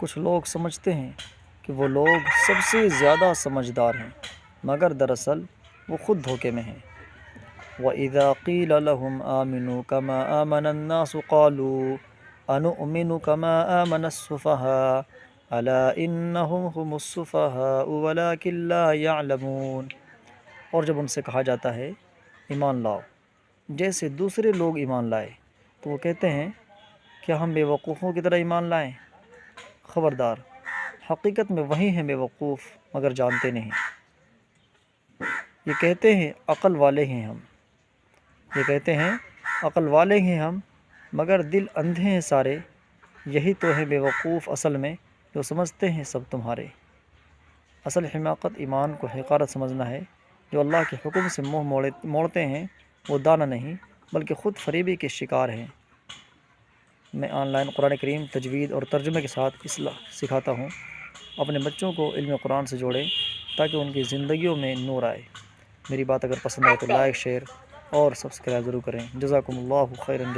کچھ لوگ سمجھتے ہیں کہ وہ لوگ سب سے زیادہ سمجھدار ہیں، مگر دراصل وہ خود دھوکے میں ہیں۔ وَإِذَا قِيلَ لَهُمْ آمِنُوا كَمَا آمَنَ النَّاسُ قَالُوا أَنُؤْمِنُ كَمَا آمَنَ السُّفَهَاءُ أَلَا إِنَّهُمْ هُمُ السُّفَهَاءُ وَلَكِنْ لَا يَعْلَمُونَ۔ اور جب ان سے کہا جاتا ہے ایمان لاؤ جیسے دوسرے لوگ ایمان لائے، تو وہ کہتے ہیں کیا ہم بے وقوفوں کی طرح ایمان لائیں؟ خبردار، حقیقت میں وہی ہیں بے وقوف مگر جانتے نہیں۔ یہ کہتے ہیں عقل والے ہیں ہم، عقل والے ہیں ہم، مگر دل اندھے ہیں سارے۔ یہی تو ہے بے وقوف اصل میں، جو سمجھتے ہیں سب تمہارے۔ اصل حماقت ایمان کو حقارت سمجھنا ہے۔ جو اللہ کے حکم سے منہ موڑتے ہیں وہ دانا نہیں بلکہ خود فریبی کے شکار ہیں۔ میں آن لائن قرآن کریم تجوید اور ترجمے کے ساتھ اصلاح سکھاتا ہوں۔ اپنے بچوں کو علم قرآن سے جوڑیں تاکہ ان کی زندگیوں میں نور آئے۔ میری بات اگر پسند آئے تو لائک، شیئر اور سبسکرائب ضرور کریں۔ جزاکم اللہ خیرا۔